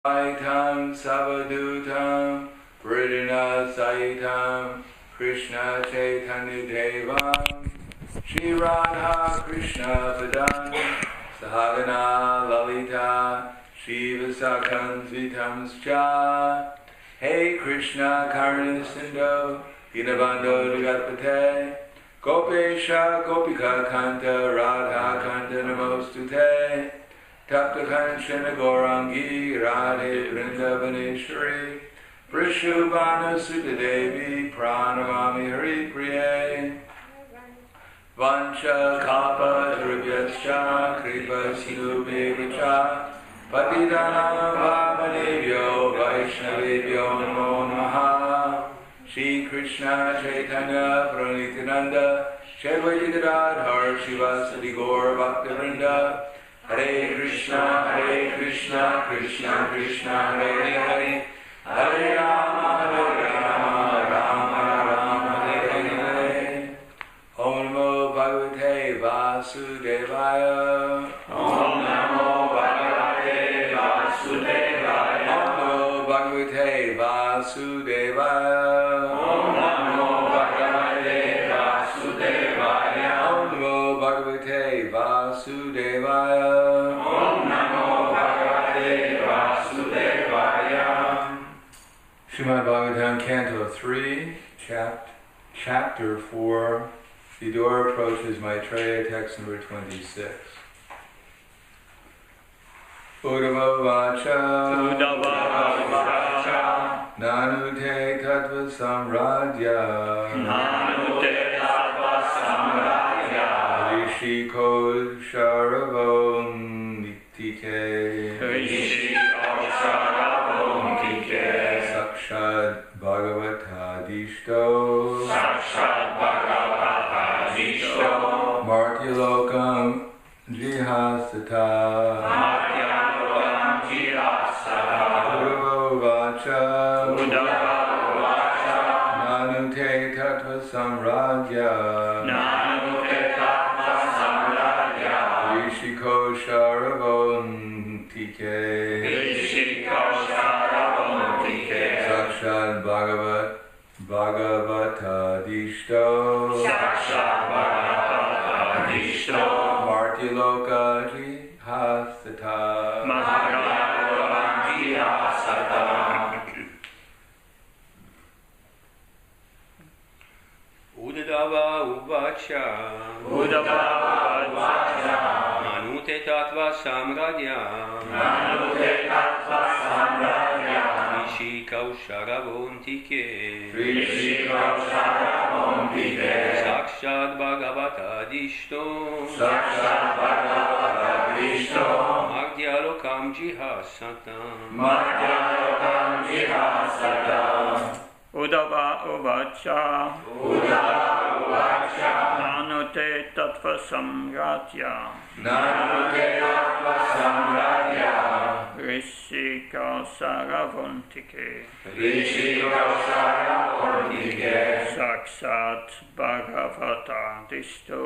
Saitam Savadutam Vridana Saitam Krishna Chaitanya Devam Shri Radha Krishna Padan Sahagana Lalita Shiva Sakam Svitamscha Hey Krishna Karna Sindhu Dinabando Dugatpate Gopesha Gopika Kanta Radha Kanta Namostute Tapta Kanchana Gaurangi Radhe Vrindavaneshwari Vrishubhana Sutadevi Pranamami Hari Priye Vancha Kalpa Drubhyascha Kripa Sinubhevacha Patidanam Vamanevyo Vaishnavevyo Namo Namaha Shri Krishna Chaitanya Pranityananda Shadvaita Gadadhar Shivasati Gaur Bhaktivinoda Hare Krishna, Krishna Krishna, Hare Hare, Hare Rama, Rama, Hare Hare. Om Namo Bhagavate Vasudevaya. Om Namo Bhagavate Vasudevaya. Om Namo Bhagavate Vasudevaya. Om Namo Bhagavate Vasudevaya. Om Namo Bhagavate Vasudevaya. Srimad Bhagavatam, Canto 3, Chapter 4, Vidura approaches Maitreya, text number 26. Uddhava Vacha Nanute Tattva Samradhya Rishiko Sharavon Nitike Sakshad Bhagavatadishto Martyalokam Jihasata Uddhava Nanute Tattva Samradhya Rishiko Sharavon Tike Sakshad Bhagavatadishto Martyaloka Jihasata Uddhava Uvacha Nanute Tattva Samradhya Rishikausharavontike Sakshad Bhagavatadishto Martyalokam Jihasata Uddhava Uvacha Nanute Tattva Samradhya Rishika Saravontike Sakshat Bhagavatadishto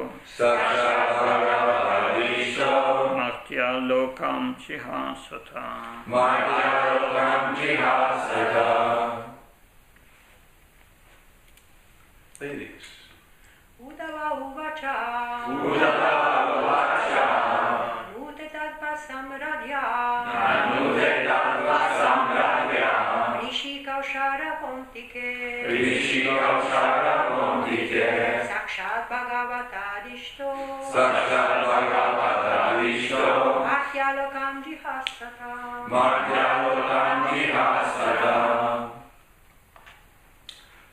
Martyalokam Jihasata Ladies. Uddhava Uvacha Nute Tattva Samradhya Rishikausharavontike Sakshat Bhagavatadishto Martyalokam Jihasata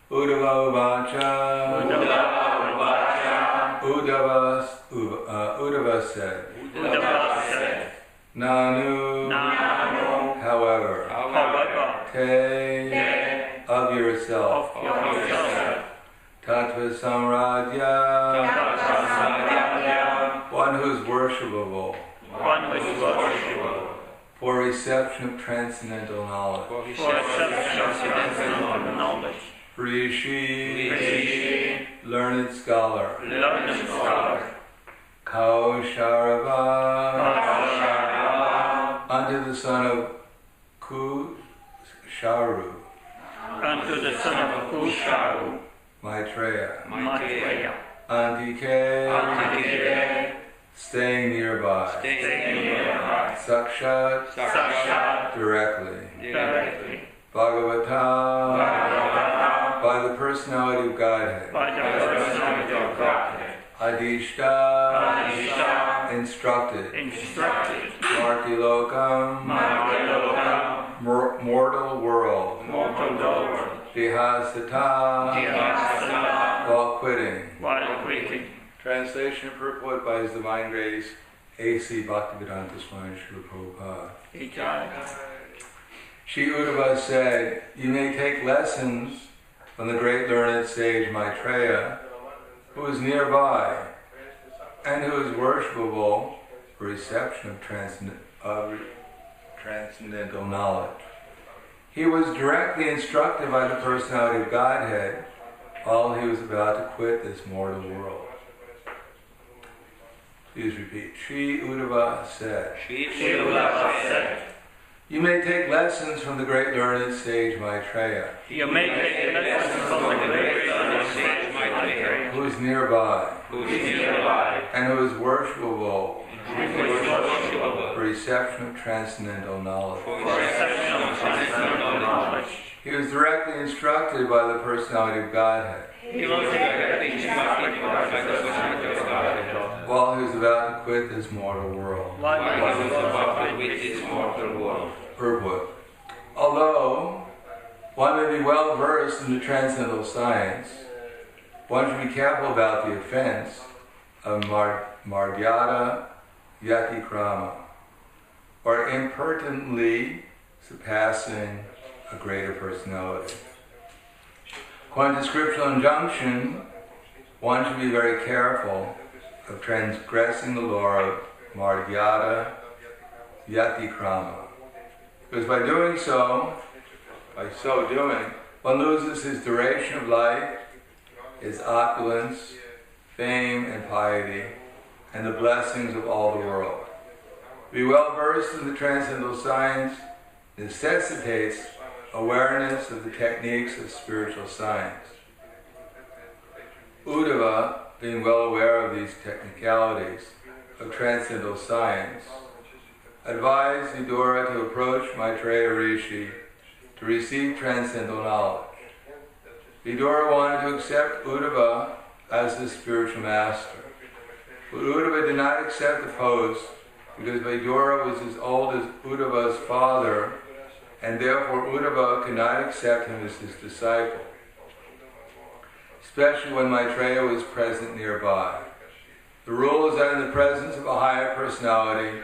Uddhava Vacha Uddhava said Nanu however Te of yourself Tattva Samradhya one who is worshipable for reception of transcendental knowledge Rishi, learned scholar. Kausharava, unto the son of Ku Sharu, unto the son of Kusharu, Maitreya, Maitreya, Antike, staying nearby, Sakshat, directly, Bhagavatam, by the personality of Godhead, Adishta, instructed, Marti Lokam, mortal world, Dihasata, while quitting. Translation and purport by His Divine Grace, A.C. Bhaktivedanta Swami Srila Prabhupada. Shri Uddhava said, "You may take lessons from the great learned sage Maitreya, who is nearby and who is worshipable for reception of transcendental knowledge. He was directly instructed by the personality of Godhead while he was about to quit this mortal world." Please repeat. Shri Uddhava said, "You may take lessons from the great learned sage Maitreya, You may take lessons from the great learned sage Maitreya, who is nearby and who is worshipable for reception of transcendental knowledge. He was directly instructed by the personality of Godhead while he was about to quit this mortal world." Purport. Although one may be well versed in the transcendental science, one should be careful about the offense of Madhyada Yatikrama, or impertinently surpassing a greater personality. According to scriptural injunction, one should be very careful of transgressing the law of Madhyada Yatikrama, because by so doing, one loses his duration of life, his opulence, fame, and piety, and the blessings of all the world. To be well versed in the transcendental science necessitates awareness of the techniques of spiritual science. Uddhava, being well aware of these technicalities of transcendental science, advised Vidura to approach Maitreya Rishi to receive transcendental knowledge. Vidura wanted to accept Uddhava as his spiritual master, but Uddhava did not accept the post because Vidura was as old as Uddhava's father, and therefore Uddhava could not accept him as his disciple, especially when Maitreya was present nearby. The rule is that in the presence of a higher personality,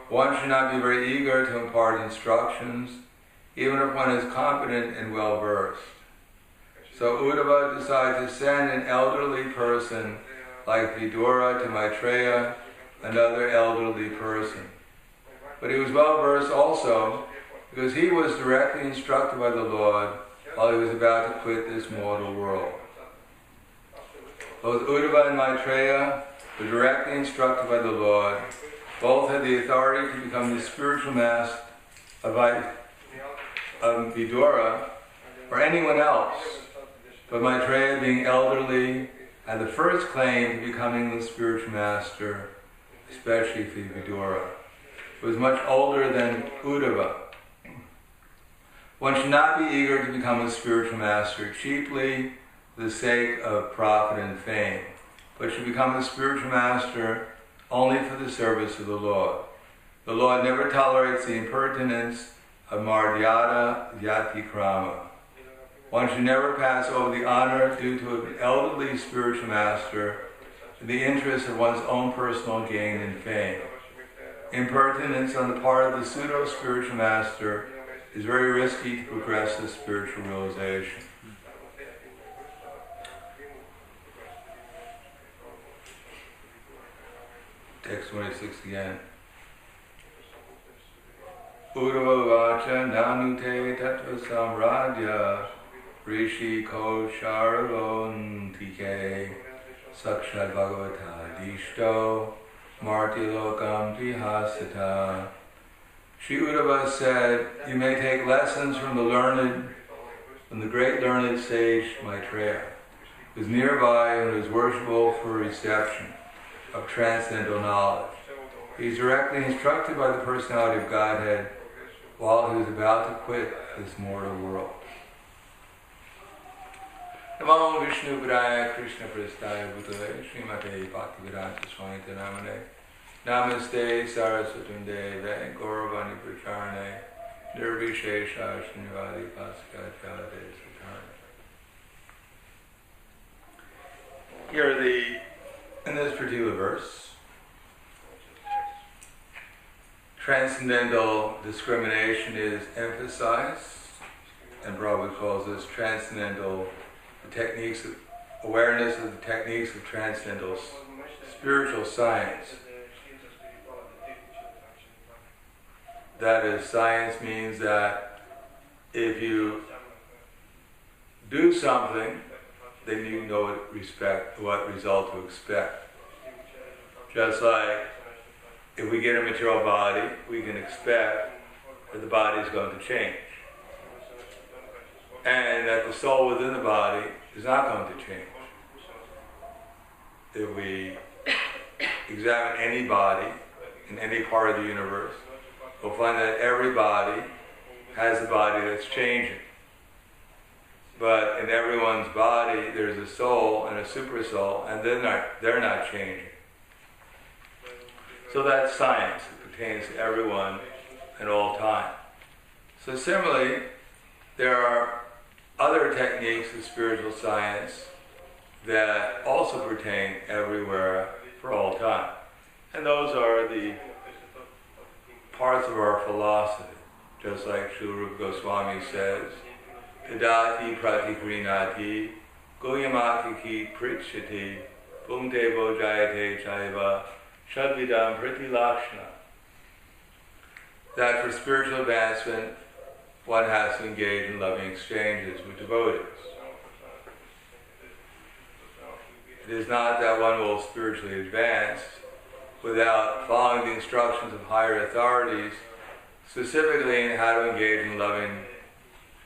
one should not be very eager to impart instructions, even if one is competent and well versed. So Uddhava decided to send an elderly person like Vidura to Maitreya, another elderly person. But he was well versed also because he was directly instructed by the Lord while he was about to quit this mortal world. Both Uddhava and Maitreya were directly instructed by the Lord. Both had the authority to become the spiritual master of Vidura or anyone else, but Maitreya, being elderly, had the first claim to becoming the spiritual master, especially for Vidura. He was much older than Uddhava. One should not be eager to become a spiritual master cheaply for the sake of profit and fame, but should become a spiritual master only for the service of the Lord. The Lord never tolerates the impertinence of Madhyada Yatikrama. One should never pass over the honor due to an elderly spiritual master in the interest of one's own personal gain and fame. Impertinence on the part of the pseudo-spiritual master is very risky to progress the spiritual realization. Text 26 again. Uddhava vacha nanute tattva samradya rishi kosharavantike sakshat bhagavata dishto marti lokam dihasata. Sri Uddhava said, you may take lessons from the great learned sage Maitreya, who is nearby and who is worshipful for reception of transcendental knowledge. He is directly instructed by the personality of Godhead while he is about to quit this mortal world. Namo Vishnu Padaya Krishna Prastaya Bhutale Srimate Bhaktivedanta Swami Namane Namaste Saraswatam Deve Gauravani Pracharane Nirvishesha Srinivadi Paskacharade Sakarne. Here in this particular verse, transcendental discrimination is emphasized, and Prabhupada calls this transcendental techniques of awareness of the techniques of transcendental spiritual science. That is, science means that if you do something, then you know what result to expect. Just like if we get a material body, we can expect that the body is going to change. And that the soul within the body is not going to change. If we examine any body in any part of the universe, we'll find that every body has a body that's changing. But in everyone's body, there's a soul and a super soul, and they're not changing. So that's science. It pertains to everyone at all time. So similarly, there are other techniques of spiritual science that also pertain everywhere for all time. And those are the parts of our philosophy. Just like Srila Rupa Goswami says, Tadati pratikrinati goyamakiki pritchati bhumte bojayate chaiva shadvidam pritilakshana. That for spiritual advancement, one has to engage in loving exchanges with devotees. It is not that one will spiritually advance without following the instructions of higher authorities, specifically in how to engage in loving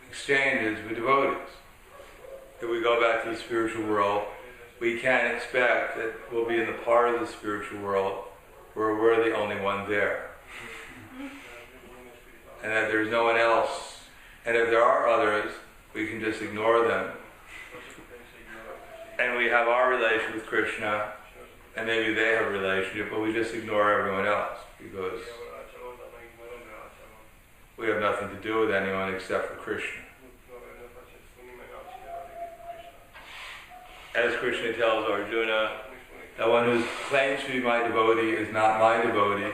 exchanges with devotees. If we go back to the spiritual world, we can't expect that we'll be in the part of the spiritual world where we're the only one there. And that there's no one else. And if there are others, we can just ignore them. And we have our relation with Krishna, and maybe they have a relationship, but we just ignore everyone else because we have nothing to do with anyone except for Krishna. As Krishna tells Arjuna, that one who claims to be my devotee is not my devotee.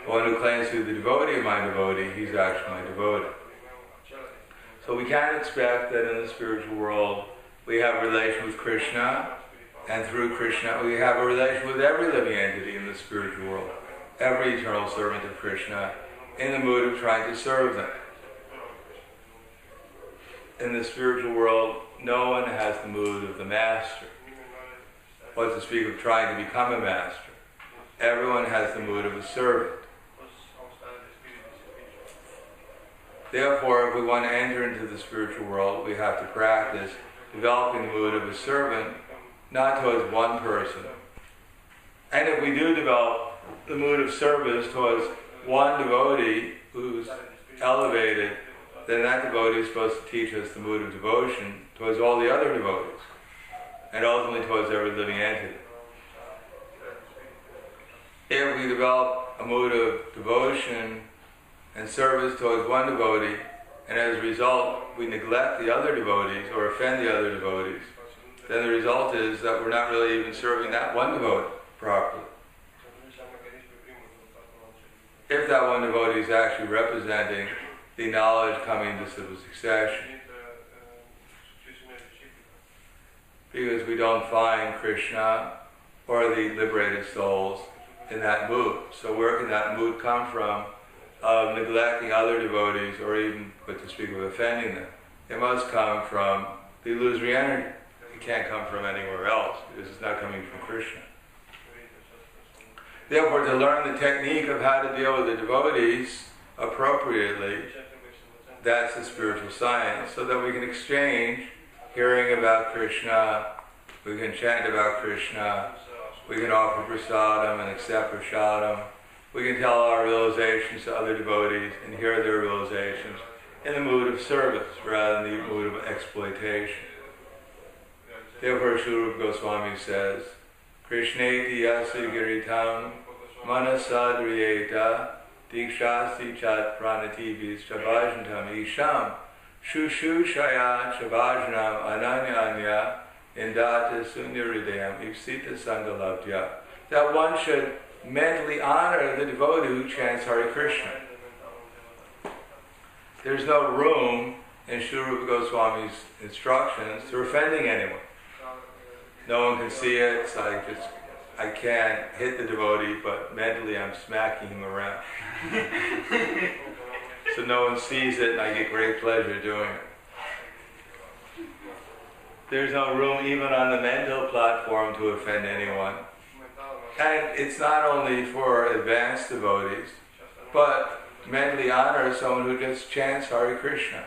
The one who claims to be the devotee of my devotee, he's actually my devotee. So we can't expect that in the spiritual world we have a relation with Krishna, and through Krishna we have a relation with every living entity in the spiritual world, every eternal servant of Krishna, in the mood of trying to serve them. In the spiritual world, no one has the mood of the master. What to speak of trying to become a master? Everyone has the mood of a servant. Therefore, if we want to enter into the spiritual world, we have to practice developing the mood of a servant, not towards one person. And if we do develop the mood of service towards one devotee who's elevated, then that devotee is supposed to teach us the mood of devotion towards all the other devotees, and ultimately towards every living entity. If we develop a mood of devotion and service towards one devotee, and as a result we neglect the other devotees or offend the other devotees, then the result is that we're not really even serving that one devotee properly. If that one devotee is actually representing the knowledge coming to civil succession. Because we don't find Krishna or the liberated souls in that mood. So where can that mood come from of neglecting other devotees or even, but to speak of offending them? It must come from the illusory energy. It can't come from anywhere else because it's not coming from Krishna. Therefore, to learn the technique of how to deal with the devotees, appropriately, that's the spiritual science, so that we can exchange hearing about Krishna, we can chant about Krishna, we can offer prasadam and accept prasadam, we can tell our realizations to other devotees and hear their realizations in the mood of service rather than the mood of exploitation. Therefore, Sri Rupa Goswami says, Krishneti yasi giritam manasadriyeta dikshasti chat pranatibis chabhajantam isham shushushaya chabhajanam ananyanya indata sunyaridayam ipsita sangalabdya. That one should mentally honor the devotee who chants Hare Krishna. There's no room in Sri Rupa Goswami's instructions to offending anyone. No one can see it, so I can't hit the devotee, but mentally I'm smacking him around. So no one sees it, and I get great pleasure doing it. There's no room even on the mental platform to offend anyone. And it's not only for advanced devotees, but mentally honor someone who just chants Hare Krishna.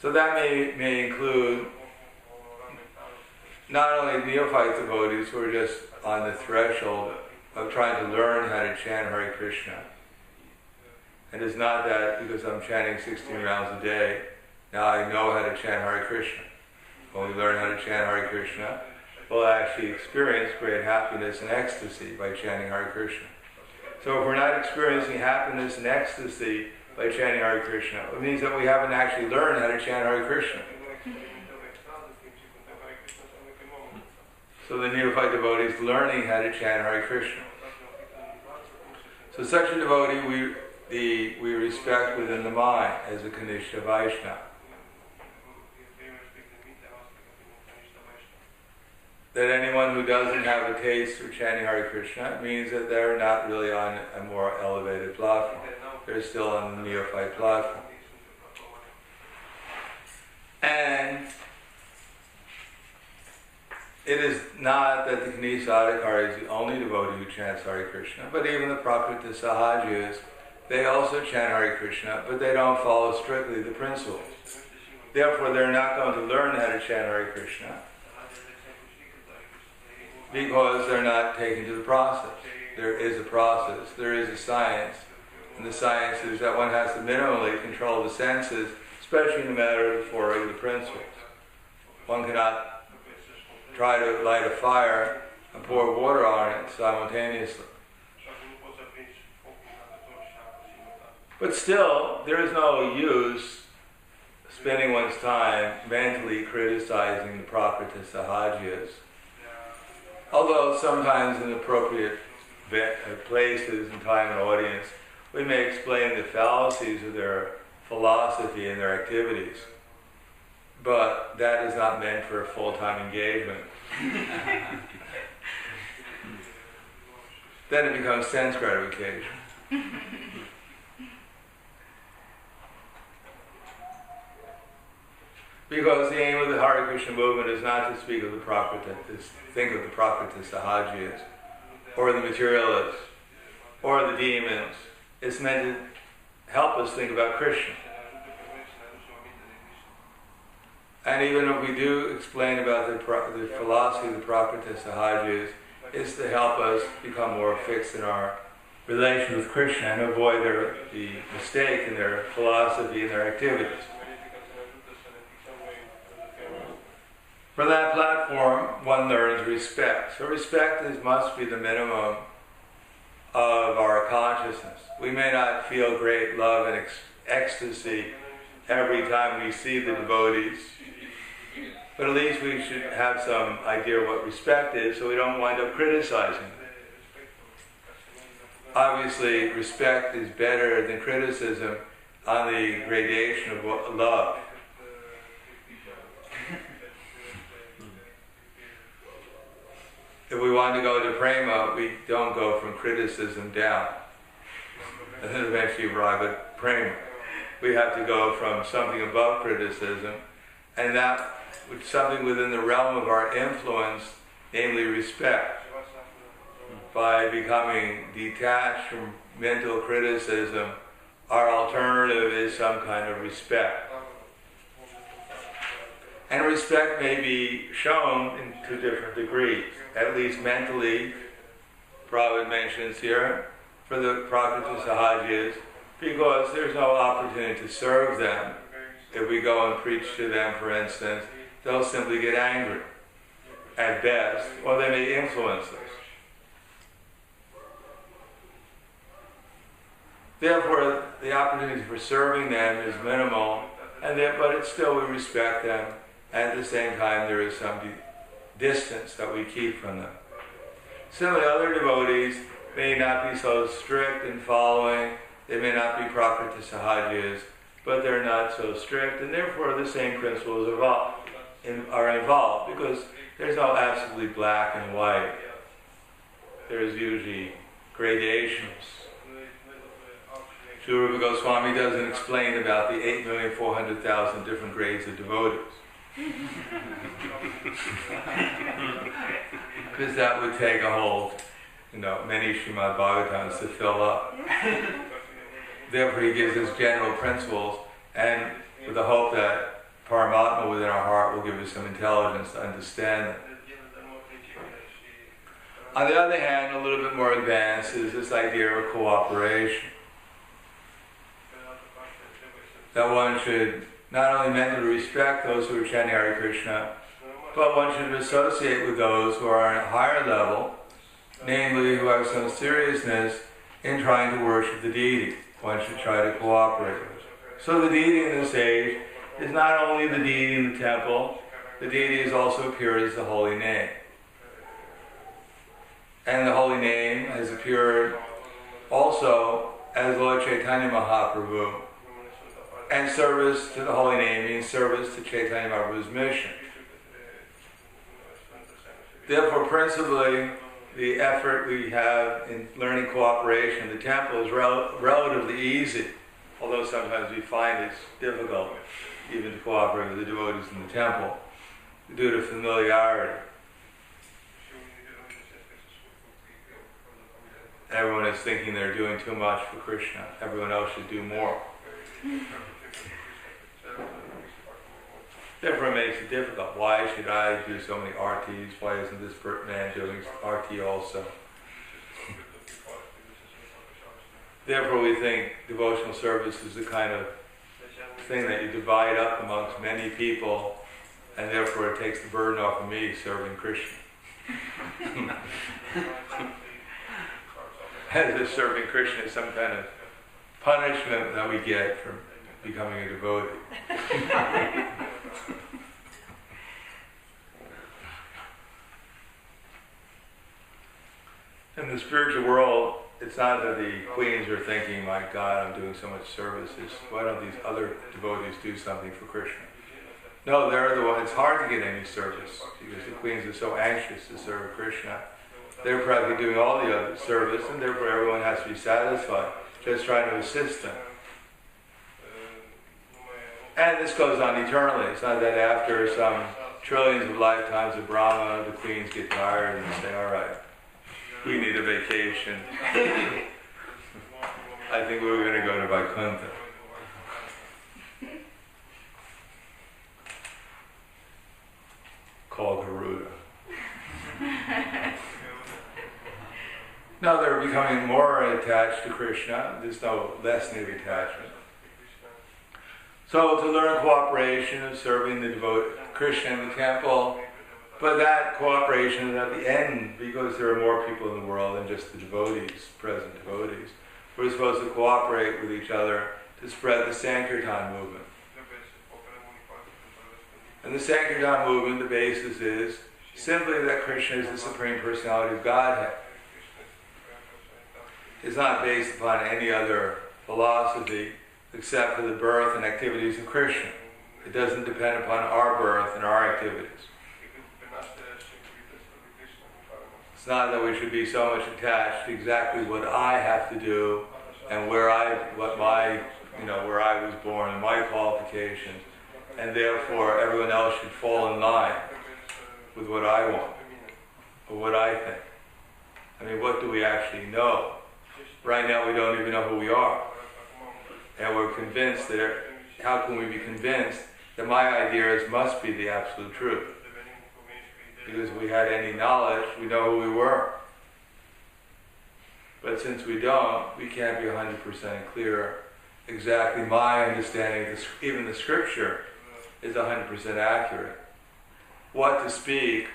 So that may include not only neophyte devotees who are just on the threshold of trying to learn how to chant Hare Krishna. And it's not that because I'm chanting 16 rounds a day, now I know how to chant Hare Krishna. When we learn how to chant Hare Krishna, we'll actually experience great happiness and ecstasy by chanting Hare Krishna. So if we're not experiencing happiness and ecstasy by chanting Hare Krishna, it means that we haven't actually learned how to chant Hare Krishna. So the neophyte devotee is learning how to chant Hare Krishna. So such a devotee we respect within the mind as a Kanishta Vaishnava. That anyone who doesn't have a taste for chanting Hare Krishna means that they're not really on a more elevated platform. They're still on the neophyte platform. And it is not that the Kanishta Adhikari is the only devotee who chants Hare Krishna, but even the Prakriti Sahajas, they also chant Hare Krishna, but they don't follow strictly the principles. Therefore, they're not going to learn how to chant Hare Krishna, because they're not taken to the process. There is a process, there is a science, and the science is that one has to minimally control the senses, especially in the matter of the four regular principles. One cannot try to light a fire and pour water on it simultaneously. But still, there is no use spending one's time mentally criticizing the Prakriti Sahajas. Although sometimes in appropriate places and time and audience, we may explain the fallacies of their philosophy and their activities. But that is not meant for a full-time engagement. Then it becomes sense gratification. Because the aim of the Hare Krishna movement is not to speak of the Prakriti, to think of the Prakriti Sahajas, or the materialists, or the demons. It's meant to help us think about Krishna. And even if we do explain about the philosophy of the Prakriti Sahajas, it's to help us become more fixed in our relation with Krishna and avoid the mistake in their philosophy and their activities. For that platform, one learns respect. So respect must be the minimum of our consciousness. We may not feel great love and ecstasy every time we see the devotees, but at least we should have some idea of what respect is so we don't wind up criticizing them. Obviously, respect is better than criticism on the gradation of love. If we want to go to prema, we don't go from criticism down and then eventually arrive at prema. We have to go from something above criticism, and that with something within the realm of our influence, namely respect, by becoming detached from mental criticism our alternative is some kind of respect. And respect may be shown in two different degrees, at least mentally. Prabhupada mentions here, for the Prakriti Sahajas, because there's no opportunity to serve them. If we go and preach to them, for instance, they'll simply get angry, at best, or they may influence us. Therefore, the opportunity for serving them is minimal, but it's still we respect them. At the same time, there is some distance that we keep from them. Similarly, other devotees may not be so strict in following. They may not be Prakriti Sahajas, but they're not so strict, and therefore the same principles are involved, because there's no absolutely black and white. There's usually gradations. Srila Rupa Goswami doesn't explain about the 8,400,000 different grades of devotees. Because that would take a whole, many Srimad Bhagavatams to fill up. Therefore he gives us general principles, and with the hope that Paramatma within our heart will give us some intelligence to understand them. On the other hand, a little bit more advanced is this idea of cooperation. That one should not only mentally respect those who are chanting Hare Krishna, but one should associate with those who are on a higher level, namely who have some seriousness in trying to worship the deity. One should try to cooperate with. So the deity in this age is not only the deity in the temple, the deity is also appeared as the holy name. And the holy name has appeared also as Lord Chaitanya Mahaprabhu. And service to the holy name means service to Chaitanya Mahaprabhu's mission. Therefore, principally, the effort we have in learning cooperation in the temple is relatively easy, although sometimes we find it's difficult even to cooperate with the devotees in the temple due to familiarity. Everyone is thinking they're doing too much for Krishna. Everyone else should do more. Therefore it makes it difficult. Why should I do so many RTs? Why isn't this man doing RT also? Therefore we think devotional service is the kind of thing that you divide up amongst many people, and therefore it takes the burden off of me serving Krishna. As if serving Krishna is some kind of punishment that we get for becoming a devotee. In the spiritual world, it's not that the queens are thinking, my God, I'm doing so much service. Why don't these other devotees do something for Krishna? No, they're the ones. It's hard to get any service because the queens are so anxious to serve Krishna. They're probably doing all the other service, and therefore everyone has to be satisfied, just trying to assist them. And this goes on eternally. It's not that after some trillions of lifetimes of Brahma, the queens get tired and say, all right, we need a vacation. I think we're going to go to Vaikuntha. Call Garuda. Now they're becoming more attached to Krishna. There's no lessening of attachment. So to learn cooperation of serving the Krishna in the temple, but that cooperation is at the end because there are more people in the world than just the devotees, present devotees. We're supposed to cooperate with each other to spread the Sankirtan movement. And the Sankirtan movement, the basis is simply that Krishna is the Supreme Personality of Godhead. It's not based upon any other philosophy except for the birth and activities of Krishna. It doesn't depend upon our birth and our activities. It's not that we should be so much attached to exactly what I have to do and where I was born and my qualifications, and therefore everyone else should fall in line with what I want or what I think. I mean, what do we actually know? Right now we don't even know who we are. and we're convinced that, how can we be convinced that my ideas must be the absolute truth? Because if we had any knowledge, we know who we were. But since we don't, we can't be 100% clear. Exactly my understanding, even the scripture, is 100% accurate. What to speak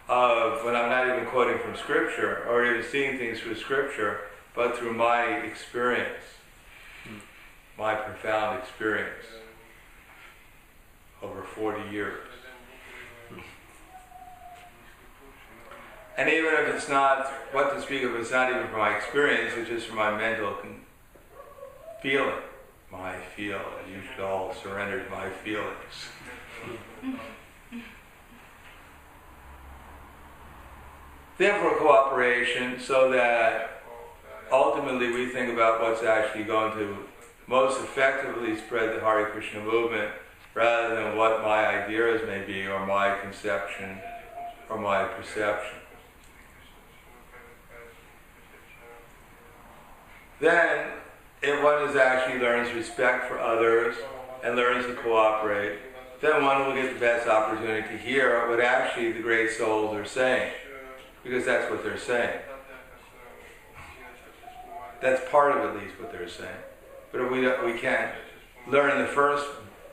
of when I'm not even quoting from scripture or even seeing things through scripture, but through my experience, my profound experience over 40 years. And even if it's not, what to speak of, it's not even from my experience, it's just from my mental feeling. My feel, and you should all surrender to my feelings. Therefore, cooperation, so that ultimately we think about what's actually going to most effectively spread the Hare Krishna movement, rather than what my ideas may be, or my conception, or my perception. Then, if one actually learns respect for others and learns to cooperate, then one will get the best opportunity to hear what actually the great souls are saying, because that's what they're saying. That's part of at least what they're saying. But if we can't learn the first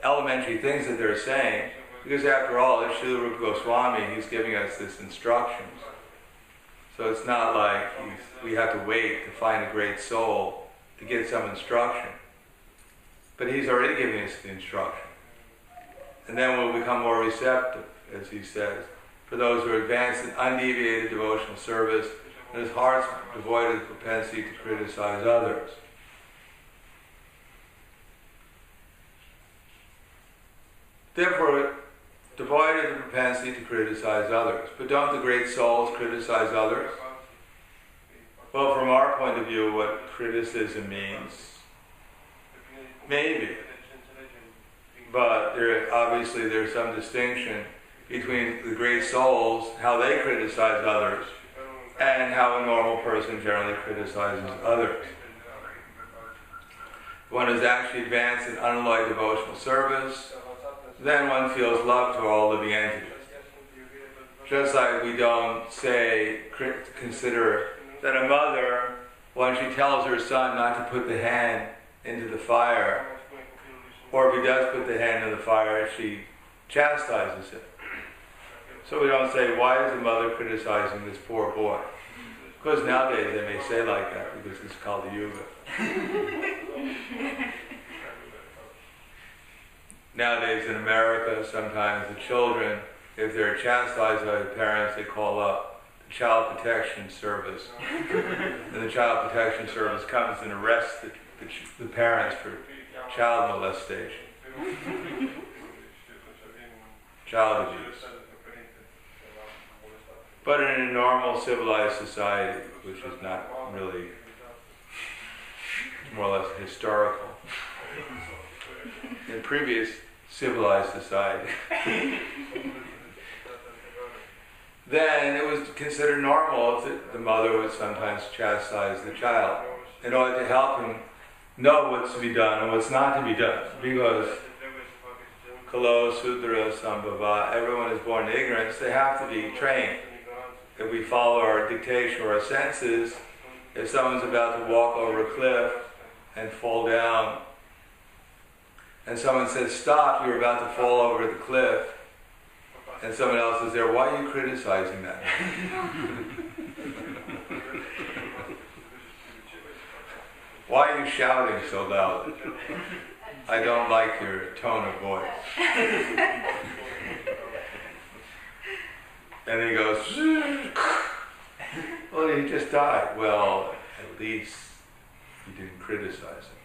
elementary things that they're saying, because after all, it's Srila Rupa Goswami, he's giving us this instructions. So it's not like we have to wait to find a great soul to get some instruction. But he's already giving us the instruction. And then we'll become more receptive, as he says, for those who are advanced in undeviated devotional service, and whose hearts devoid of the propensity to criticize others. Therefore, devoid of the propensity to criticize others. But don't the great souls criticize others? Well, from our point of view, what criticism means, maybe. But obviously there's some distinction between the great souls, how they criticize others, and how a normal person generally criticizes others. One is actually advanced in unalloyed devotional service, then one feels love to all living entities. Just like we don't consider that a mother, when she tells her son not to put the hand into the fire, or if he does put the hand in the fire, she chastises him. So we don't say, why is the mother criticizing this poor boy? Because nowadays they may say like that, because it's called the yuga. Nowadays in America, sometimes the children, if they're chastised by the parents, they call up the Child Protection Service. And the Child Protection Service comes and arrests the parents for child molestation, child abuse. But in a normal civilized society, which is not really, more or less historical, in previous civilized society, then it was considered normal that the mother would sometimes chastise the child in order to help him know what's to be done and what's not to be done. Because Kalo Sudra Sambhava, everyone is born in ignorance, they have to be trained. If we follow our dictation or our senses, if someone's about to walk over a cliff and fall down, and someone says, stop, you're about to fall over the cliff, and someone else is there, why are you criticizing that? Why are you shouting so loud? I don't like your tone of voice. And he goes, well, he just died. Well, at least you didn't criticize him.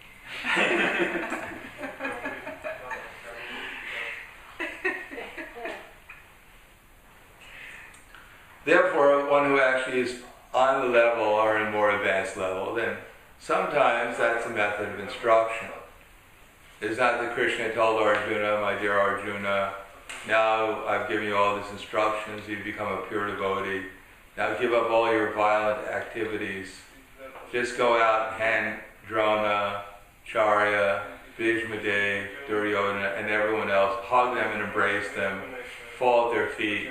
Therefore, one who actually is on the level or in a more advanced level, then sometimes that's a method of instruction. It's not that Krishna told Arjuna, my dear Arjuna, now I've given you all these instructions, you've become a pure devotee. Now give up all your violent activities. Just go out and hand drona, charya, Bhishma Dev, Duryodhana, and everyone else, hug them and embrace them, fall at their feet,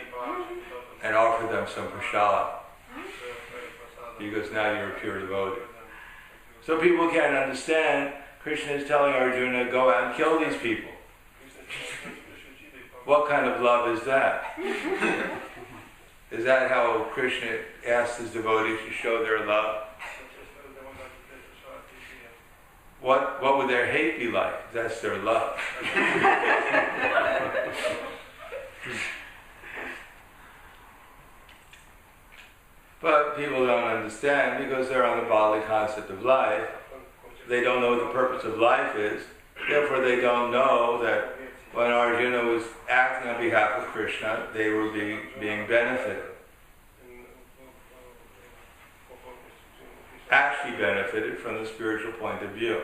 and offer them some prasad, because now you're a pure devotee. So people can't understand. Krishna is telling Arjuna, go out and kill these people. What kind of love is that? Is that how Krishna asks his devotees to show their love? What would their hate be like? That's their love. But people don't understand because they're on the bodily concept of life. They don't know what the purpose of life is. Therefore, they don't know that when Arjuna was acting on behalf of Krishna, they were being benefited. Actually benefited from the spiritual point of view.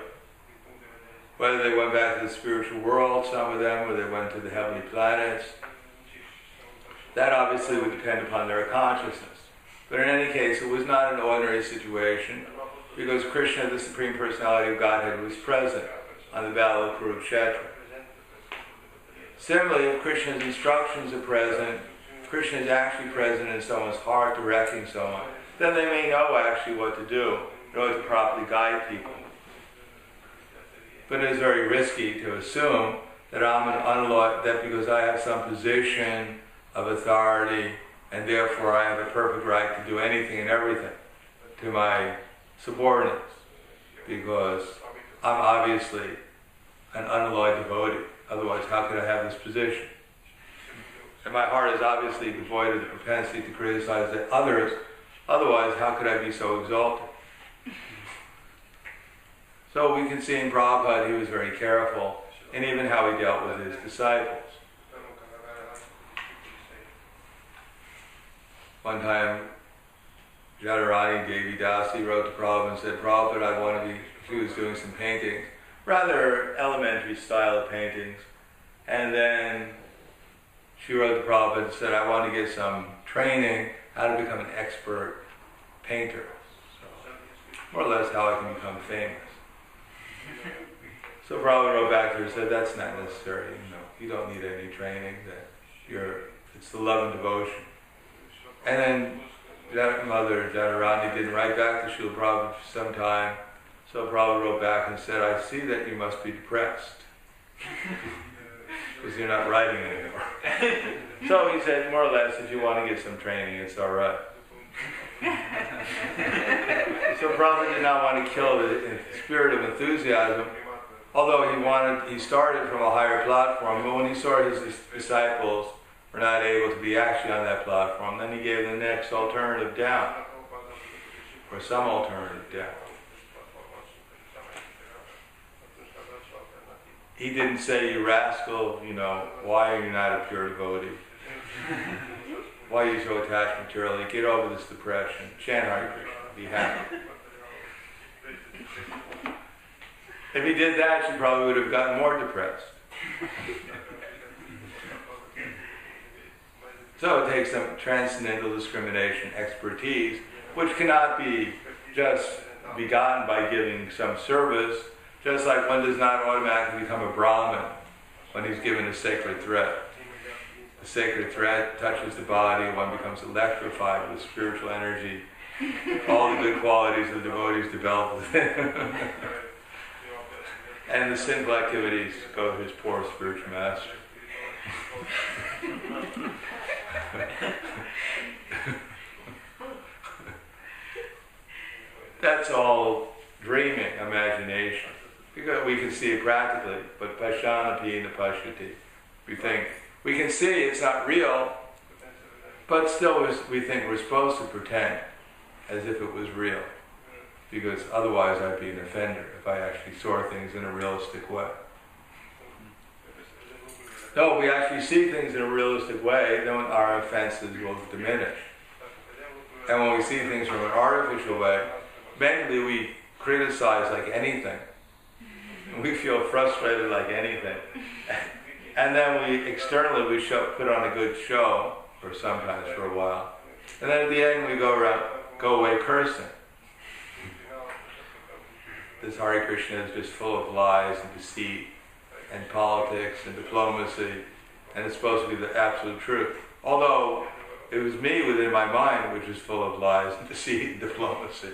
Whether they went back to the spiritual world, some of them, or they went to the heavenly planets, that obviously would depend upon their consciousness. But in any case, it was not an ordinary situation, because Krishna, the Supreme Personality of Godhead, was present on the battle of Kurukshetra. Similarly, if Krishna's instructions are present, if Krishna is actually present in someone's heart, directing someone, then they may know actually what to do in order to properly guide people. But it is very risky to assume that I'm an unloyal, that because I have some position of authority and therefore I have a perfect right to do anything and everything to my subordinates, because I'm obviously an unalloyed devotee. Otherwise, how could I have this position? And my heart is obviously devoid of the propensity to criticize others. Otherwise, how could I be so exalted? So we can see in Prabhupada, he was very careful, and even how he dealt with his disciples. One time, Jadharani Devi Dasi wrote to Prabhupada and said, Prabhupada, she was doing some paintings, rather elementary style of paintings, and then she wrote to Prabhupada and said, I want to get some training how to become an expert painter. So, more or less how I can become famous. So Prabhupada wrote back to her and said, that's not necessary. You don't need any training. It's the love and devotion. And then Mother Jadharani didn't write back to Srila Prabhupada for some time. So Prabhupada wrote back and said, I see that you must be depressed because you're not writing anymore. So he said, more or less, if you want to get some training, it's all right. So Prabhupada did not want to kill the spirit of enthusiasm, although he started from a higher platform, but when he saw his disciples were not able to be actually on that platform, then he gave them the next alternative down, or some alternative down. He didn't say, you rascal, why are you not a pure devotee? Why are you so attached materially? Get over this depression. Chant Hare Krishna. Be happy. If he did that, she probably would have gotten more depressed. So it takes some transcendental discrimination expertise, which cannot be just begotten by giving some service, just like one does not automatically become a Brahmin when he's given a sacred thread. The sacred thread touches the body, one becomes electrified with spiritual energy. All the good qualities of the devotees develop within. And the sinful activities go to his poor spiritual master. That's all dreaming, imagination. Because we can see it practically, but pashyanapi na pashyati. We can see it's not real, but still we think we're supposed to pretend as if it was real. Because otherwise I'd be an offender if I actually saw things in a realistic way. No, we actually see things in a realistic way, then our offenses will diminish. And when we see things from an artificial way, mentally we criticize like anything. We feel frustrated like anything. And then externally we put on a good show, or sometimes for a while. And then at the end we go away cursing. this Hare Krishna is just full of lies and deceit and politics and diplomacy, and it's supposed to be the absolute truth. Although it was me within my mind which is full of lies and deceit and diplomacy,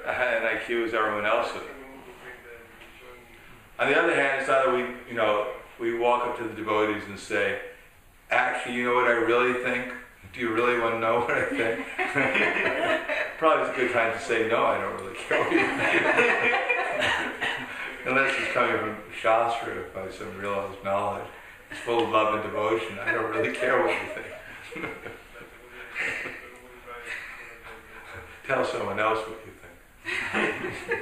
and I accuse everyone else of it. On the other hand, it's not that we walk up to the devotees and say, actually, you know what I really think? Do you really want to know what I think? Probably it's a good time to say, no, I don't really care what you think. Unless it's coming from Shastra by some realized knowledge. It's full of love and devotion. I don't really care what you think. Tell someone else what you think.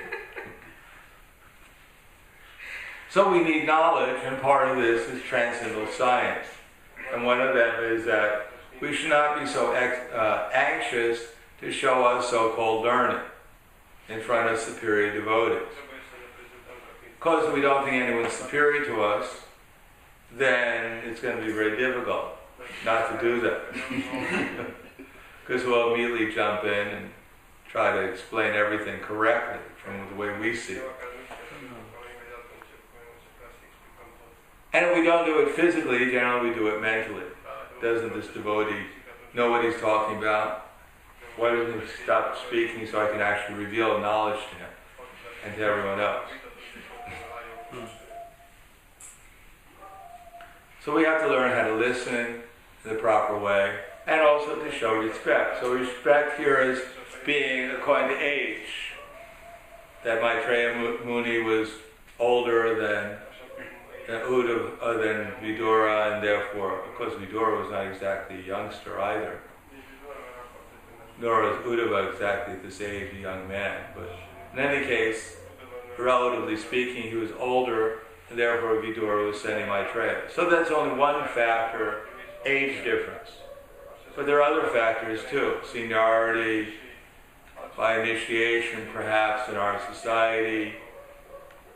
So we need knowledge, and part of this is transcendental science. And one of them is that we should not be so anxious to show us so-called learning in front of superior devotees. Because if we don't think anyone's superior to us, then it's going to be very difficult not to do that. Because we'll immediately jump in and try to explain everything correctly from the way we see it. And if we don't do it physically, generally we do it mentally. Doesn't this devotee know what he's talking about? Why doesn't he stop speaking so I can actually reveal knowledge to him and to everyone else? So we have to learn how to listen in the proper way and also to show respect. So respect here is being according to age. That Maitreya Muni was older than Vidura, and therefore, of course, Vidura was not exactly a youngster either. Nor was Uddhava exactly at this age a young man. But in any case, relatively speaking, he was older, and therefore Vidura was sending Maitreya. So that's only one factor, age difference. But there are other factors too. Seniority, by initiation perhaps in our society,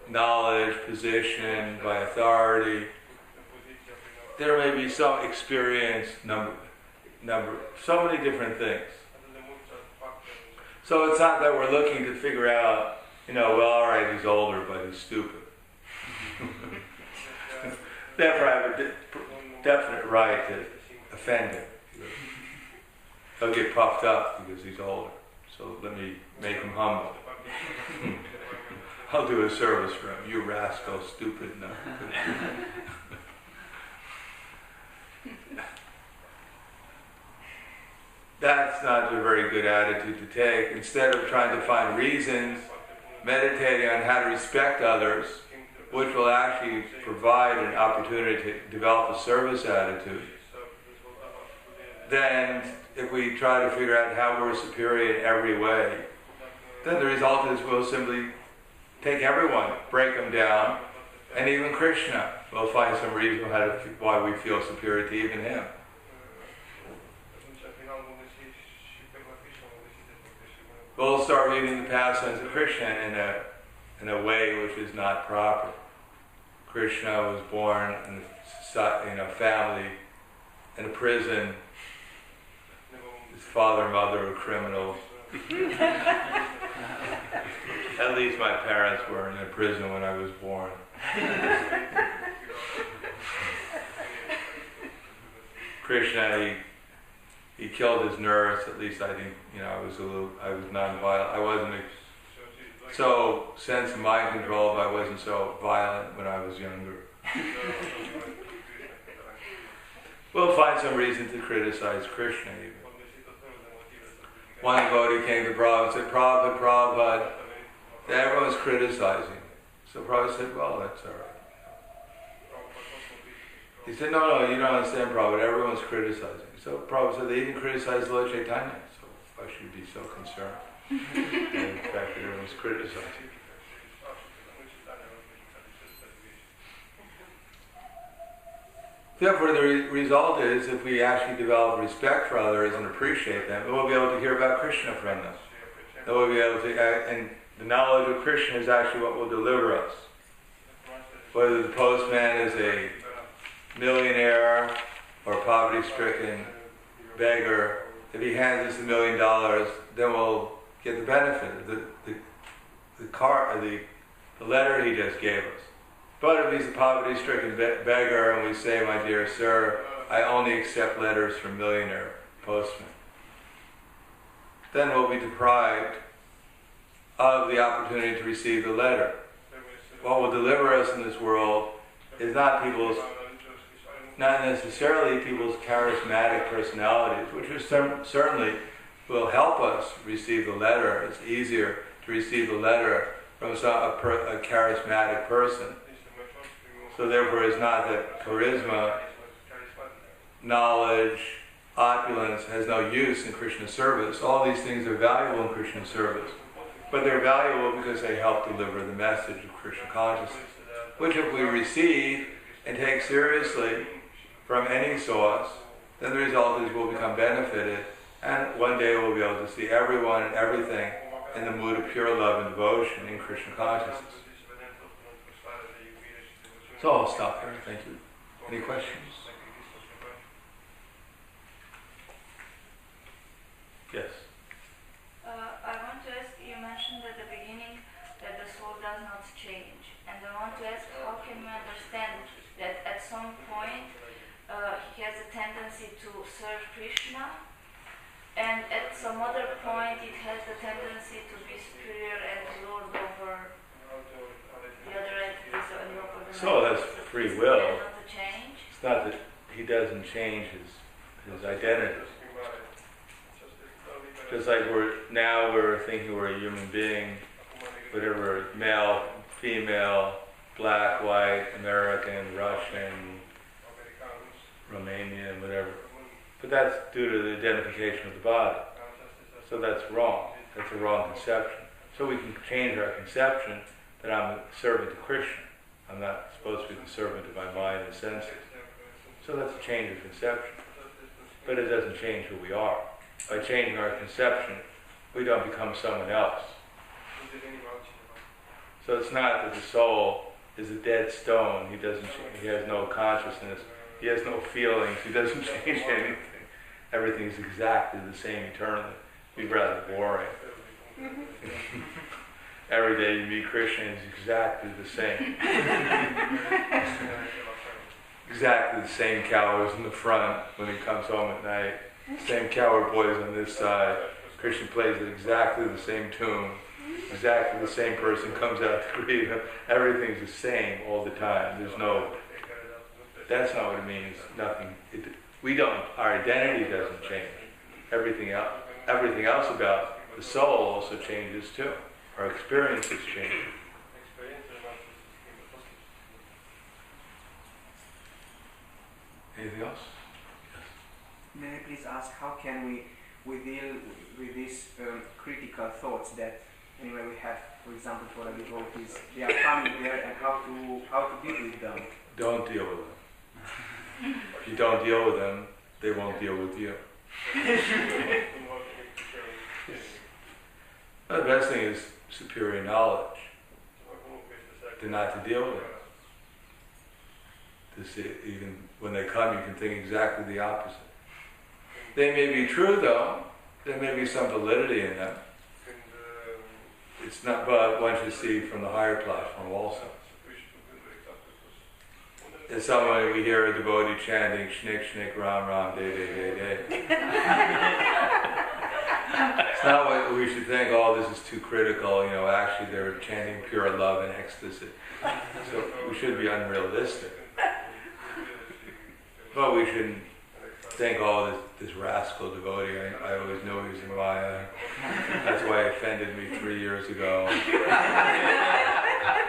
knowledge, position, by authority. There may be some experience, number, so many different things. So it's not that we're looking to figure out, well, all right, he's older, but he's stupid. Therefore, I have a definite right to offend him. He'll get puffed up because he's older. So let me make him humble. I'll do a service for him. You rascal, stupid. No. That's not a very good attitude to take. Instead of trying to find reasons, meditating on how to respect others, which will actually provide an opportunity to develop a service attitude, then if we try to figure out how we're superior in every way, then the result is we'll simply take everyone, break them down, and even Krishna. We'll find some reason why we feel superior to even him. We'll start reading the pastimes of Krishna in a way which is not proper. Krishna was born in a family, in a prison. His father and mother were criminals. At least my parents were in a prison when I was born. Krishna, he killed his nurse. At least I think, I was non-violent. I wasn't so sense of mind control, but I wasn't so violent when I was younger. We'll find some reason to criticize Krishna even. One devotee came to Prabhupada and said, Prabhupada, everyone's criticizing. So Prabhupada said, well, that's all right. He said, no, you don't understand, Prabhupada, everyone's criticizing. So Prabhupada said, they even criticize Lord Chaitanya, so why should you be so concerned? And the fact that everyone's criticizing. Therefore, the result is, if we actually develop respect for others and appreciate them, we'll be able to hear about Krishna from them. Then we'll be able to, and the knowledge of Krishna is actually what will deliver us. Whether the postman is a millionaire or poverty-stricken beggar, if he hands us $1 million, then we'll get the benefit of the letter he just gave us. But if he's a poverty-stricken beggar and we say, my dear sir, I only accept letters from millionaire postmen, then we'll be deprived of the opportunity to receive the letter. What will deliver us in this world is not necessarily people's charismatic personalities, which is certainly will help us receive the letter. It's easier to receive the letter from a charismatic person. So therefore it's not that charisma, knowledge, opulence has no use in Krishna service. All these things are valuable in Krishna service. But they're valuable because they help deliver the message of Krishna consciousness, which if we receive and take seriously from any source, then the result is we'll become benefited, and one day we'll be able to see everyone and everything in the mood of pure love and devotion in Krishna consciousness. So I'll stop there. Thank you. Any questions? Yes. I want to ask, you mentioned at the beginning that the soul does not change. And I want to ask, how can we understand that at some point he has a tendency to serve Krishna, and at some other point it has the tendency to be superior and lord over the other entities or the upper dimension? So that's free will. Not to change? It's not that he doesn't change his identity. Just like we're thinking we're a human being, whatever, male, female, black, white, American, Russian, Romanian, whatever. But that's due to the identification of the body. So that's wrong. That's a wrong conception. So we can change our conception that I'm a servant to Krishna. I'm not supposed to be the servant of my mind and senses. So that's a change of conception. But it doesn't change who we are. By changing our conception, we don't become someone else. So it's not that the soul is a dead stone. He has no consciousness. He has no feelings. He doesn't change anything. Everything is exactly the same eternally. It'd be rather boring. Every day you meet Krishna, he's exactly the same. Exactly the same cowards in the front when he comes home at night. Same coward boys on this side. Krishna plays at exactly the same tune. Exactly the same person comes out to greet him. Everything's the same all the time. That's not what it means. Nothing. Our identity doesn't change. Everything else about the soul also changes too. Our experiences change. Anything else? May I please ask, how can we deal with these critical thoughts that anyway we have, for example, for the devotees, they are coming there, and how to deal with them? Don't deal with them. If you don't deal with them, they won't deal with you. The best thing is superior knowledge. To not to deal with them. To see, even when they come, you can think exactly the opposite. They may be true, though. There may be some validity in them. It's not, but one should see from the higher platform also. In some way, we hear a devotee chanting "Shnik Shnik Ram Ram Day Day Day Day." It's not what we should think. Oh, this is too critical. Actually, they're chanting pure love and ecstasy. So we shouldn't be unrealistic. But we shouldn't think, oh, this rascal devotee, I always knew he was in Maya. That's why he offended me 3 years ago.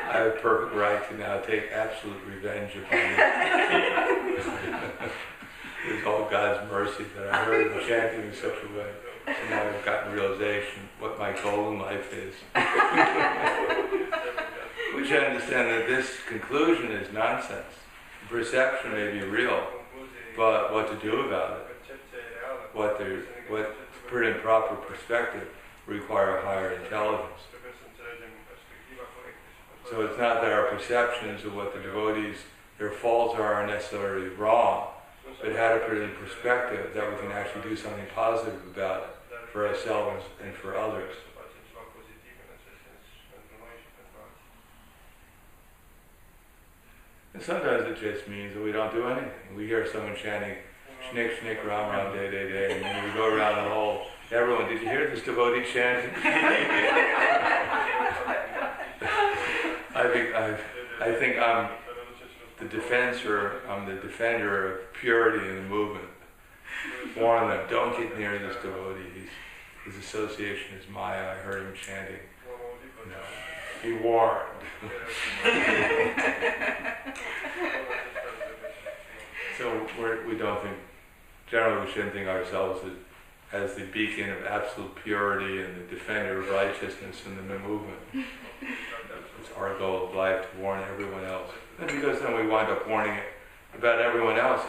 I have perfect right to now take absolute revenge upon him. It's all God's mercy that I heard him chanting in such a way. And now I've gotten realization what my goal in life is. We should understand that this conclusion is nonsense. Perception may be real, but what to do about it, what to put in proper perspective, require higher intelligence. So it's not that our perceptions of what the devotees, their faults are necessarily wrong, but how to put it in perspective that we can actually do something positive about it for ourselves and for others. And sometimes it just means that we don't do anything. We hear someone chanting, Shnik, Shnik, Ram, Ram, Day, Day, Day, and then we go around the whole, everyone, did you hear this devotee chanting? I think I'm the defender of purity in the movement. Warn them, don't get near this devotee. His association is Maya. I heard him chanting. You know, be warned. So we don't think, generally we shouldn't think ourselves as the beacon of absolute purity and the defender of righteousness in the movement. It's our goal of life to warn everyone else. And because then we wind up warning it about everyone else.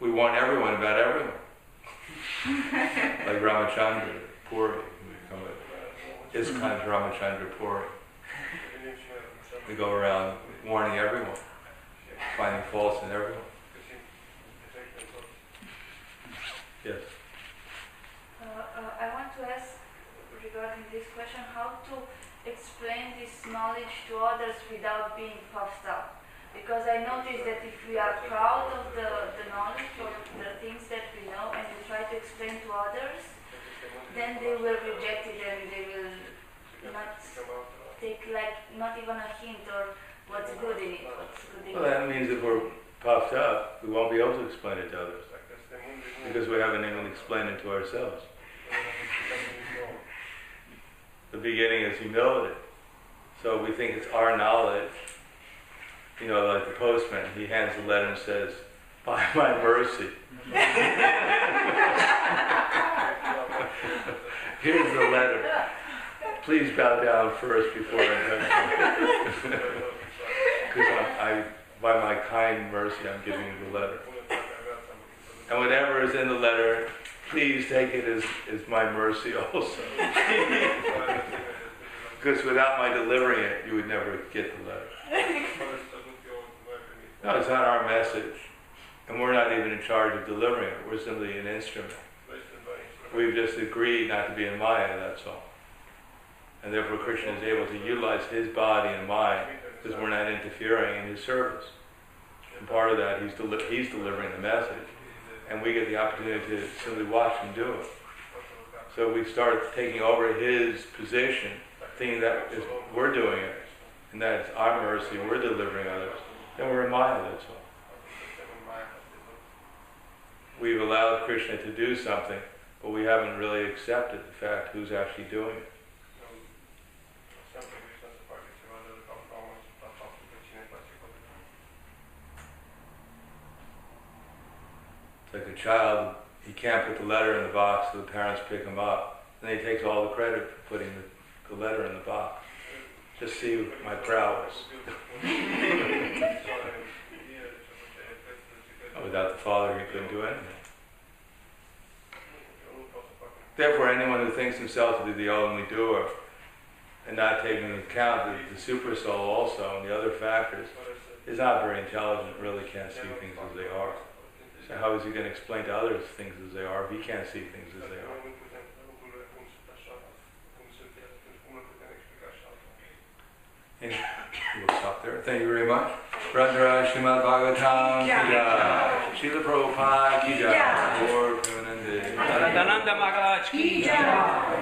We warn everyone about everyone. Like Ramachandra Puri. ISKCON's Ramachandra Puri. We go around warning everyone, finding faults in everyone. Yes? I want to ask regarding this question, how to explain this knowledge to others without being puffed up. Because I noticed that if we are proud of the knowledge or the things that we know and we try to explain to others, then they will reject it and they will not take not even a hint or what's good in it, Well, that means if we're puffed up, we won't be able to explain it to others. Because we haven't even explained it to ourselves. The beginning is humility. So we think it's our knowledge. You know, like the postman, he hands the letter and says, by my mercy. Here's the letter. Please bow down first before I touch you. Because by my kind mercy, I'm giving you the letter. And whatever is in the letter, please take it as my mercy also. Because without my delivering it, you would never get the letter. No, it's not our message. And we're not even in charge of delivering it. We're simply an instrument. We've just agreed not to be in Maya, that's all. And therefore Krishna is able to utilize his body and mind because we're not interfering in his service. And part of that, he's delivering the message. And we get the opportunity to simply watch him do it. So we start taking over his position, thinking that we're doing it, and that it's our mercy, we're delivering others. Then we're in Maya, that's all. We've allowed Krishna to do something, but we haven't really accepted the fact who's actually doing it. It's like a child, he can't put the letter in the box, so the parents pick him up. And he takes all the credit for putting the letter in the box. Just see my prowess. Without the father, he couldn't do anything. Therefore, anyone who thinks himself to be the only doer, and not taking into account the super soul also and the other factors, is not very intelligent, really can't see things as they are. So how is he going to explain to others things as they are if he can't see things as they are? And we'll stop there. Thank you very much. Radha Srimad Bhagavatam ki jai. Srila Prabhupada ki jai. Prahladananda Maharaj ki jai.